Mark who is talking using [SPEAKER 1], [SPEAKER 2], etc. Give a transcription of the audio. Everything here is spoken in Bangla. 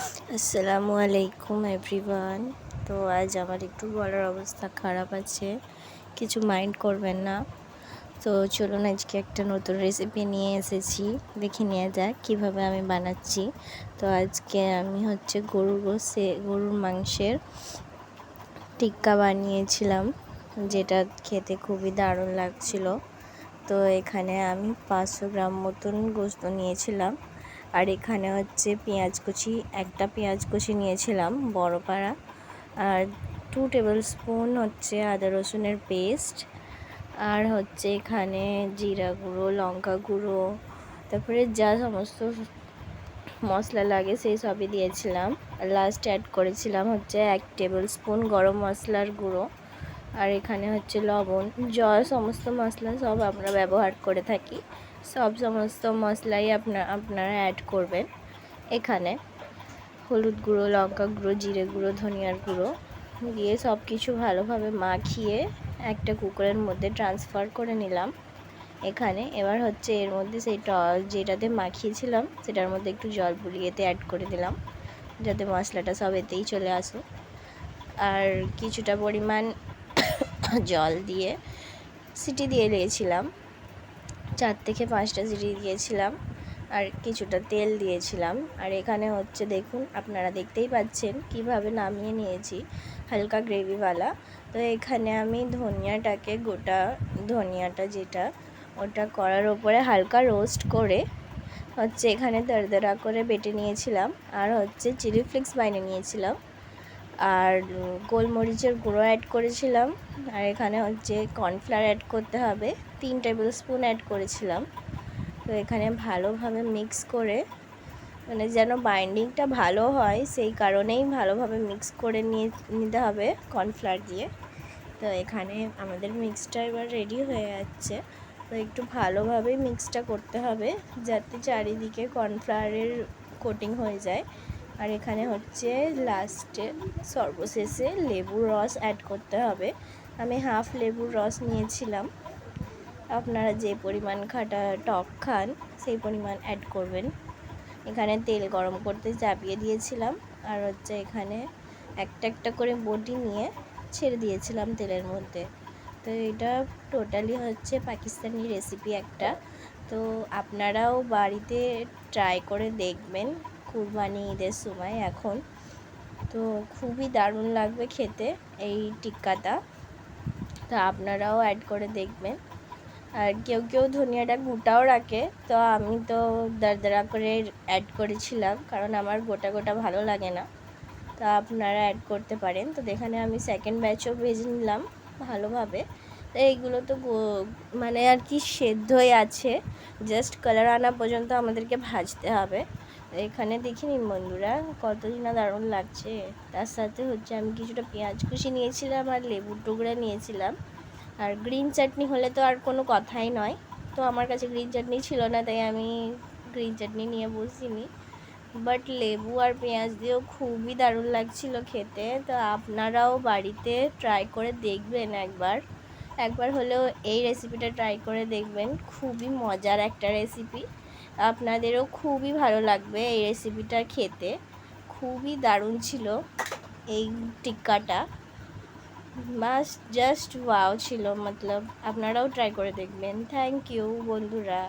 [SPEAKER 1] আসসালামু আলাইকুম এভরিওয়ান। তো আজ আমার একটু গলার অবস্থা খারাপ আছে, কিছু মাইন্ড করবেন না। তো চলুন আজকে একটা নতুন রেসিপি নিয়ে এসেছি, দেখে নেওয়া যাক কীভাবে আমি বানাচ্ছি। তো আজকে আমি গরুর মাংসের টিক্কা বানিয়েছিলাম, যেটা খেতে খুবই দারুণ লাগছিল। তো এখানে আমি 500 গ্রাম মতন গোস্ত নিয়েছিলাম, আর এখানে হচ্ছে একটা পেঁয়াজ কুচি নিয়েছিলাম বড় পাড়া, আর 2 টেবিল স্পুন হচ্ছে আদা রসুনের পেস্ট, আর হচ্ছে এখানে জিরা গুঁড়ো, লঙ্কা গুঁড়ো, তারপরে যা সমস্ত মশলা লাগে সেই সবই দিয়েছিলাম। আর লাস্ট অ্যাড করেছিলাম হচ্ছে 1 টেবিল স্পুন গরম মশলার গুঁড়ো, আর এখানে হচ্ছে লবণ, সমস্ত মশলা সব আমরা ব্যবহার করে থাকি। সমস্ত মশলাই আপনারা অ্যাড করবেন। এখানে হলুদ গুঁড়ো, লঙ্কা গুঁড়ো, জিরে গুঁড়ো, ধনিয়ার গুঁড়ো দিয়ে সব কিছু ভালোভাবে মাখিয়ে একটা কুকারের মধ্যে ট্রান্সফার করে নিলাম। এখানে এবার হচ্ছে এর মধ্যে যেটাতে মাখিয়েছিলাম সেটার মধ্যে একটু জল বুলিয়েতে অ্যাড করে দিলাম, যাতে মশলাটা সব এতেই চলে আসে। আর কিছুটা পরিমাণ জল দিয়ে সিটি দিয়ে দিয়েছিলাম, 4 থেকে 5টা সিটি দিয়েছিলাম, আর কিছুটা তেল দিয়েছিলাম। আর এখানে হচ্ছে দেখুন, আপনারা দেখতেই পাচ্ছেন কিভাবে নামিয়ে নিয়েছি, হালকা গ্রেভিওয়ালা। তো এখানে আমি গোটা ধনিয়াটা যেটা ওটা কড়ার ওপরে হালকা রোস্ট করে হচ্ছে এখানে দরদরা করে বেটে নিয়েছিলাম, আর হচ্ছে চিলি ফ্লেক্স বানিয়ে নিয়েছিলাম, আর গোলমরিচের গুঁড়ো অ্যাড করেছিলাম, আর এখানে হচ্ছে কর্নফ্লাওয়ার অ্যাড করতে হবে 3 টেবিল স্পুন অ্যাড করেছিলাম। তো এখানে ভালোভাবে মিক্স করে, মানে যেন বাইন্ডিংটা ভালো হয় সেই কারণেই ভালোভাবে মিক্স করে নিতে হবে কর্নফ্লাওয়ার দিয়ে। তো এখানে আমাদের মিক্সটা এবার রেডি হয়ে যাচ্ছে। তো একটু ভালোভাবে মিক্সটা করতে হবে যাতে চারিদিকে কর্নফ্লাওয়ারের কোটিং হয়ে যায়। আর এখানে হচ্ছে লাস্টে সর্বশেষে লেবুর রস অ্যাড করতে হবে। আমি হাফ লেবুর রস নিয়েছিলাম, আপনারা যে পরিমাণ টক খান সেই পরিমাণ অ্যাড করবেন। এখানে তেল গরম করতে চাপিয়ে দিয়েছিলাম, আর হচ্ছে এখানে একটা একটা করে বটি নিয়ে ছেড়ে দিয়েছিলাম তেলের মধ্যে। তো এটা টোটালি হচ্ছে পাকিস্তানি রেসিপি একটা। তো আপনারাও বাড়িতে ট্রাই করে দেখবেন কুরবানি ঈদের সময় এখন। তো খুবই দারুণ লাগবে খেতে এই টিক্কাটা, তো আপনারাও অ্যাড করে দেখবেন। আর কেউ কেউ ধনিয়াটা গোটাও রাখে, তো আমি তো দরদরা করে অ্যাড করেছিলাম কারণ আমার গোটা গোটা ভালো লাগে না, তো আপনারা অ্যাড করতে পারেন। তো এখানে আমি সেকেন্ড ব্যাচও ভেজে নিলাম ভালোভাবে। তো এইগুলো তো মানে আর কি সেদ্ধই আছে, জাস্ট কালার আনা পর্যন্ত আমাদেরকে ভাজতে হবে। এখানে দেখে নিন বন্ধুরা কতই না দারুণ লাগছে। তার সাথে হচ্ছে আমি কিছুটা পেঁয়াজ কুচি নিয়েছিলাম, আর লেবুর টুকরা নিয়েছিলাম, আর গ্রিন চাটনি হলে তো আর কোনো কথাই নয়। তো আমার কাছে গ্রিন চাটনি ছিল না, তাই আমি গ্রিন চাটনি নিয়ে বসিনি, বাট লেবু আর পেঁয়াজ দিয়েও খুবই দারুণ লাগছিল খেতে। তো আপনারাও বাড়িতে ট্রাই করে দেখবেন, একবার হলেও এই রেসিপিটা ট্রাই করে দেখবেন। খুবই মজার একটা রেসিপি, আপনাদেরও খুবই ভালো লাগবে এই রেসিপিটা খেতে। খুবই দারুণ ছিল এই টিক্কাটা, জাস্ট ওয়াও ছিল। আপনারাও ট্রাই করে দেখবেন। থ্যাংক ইউ বন্ধুরা।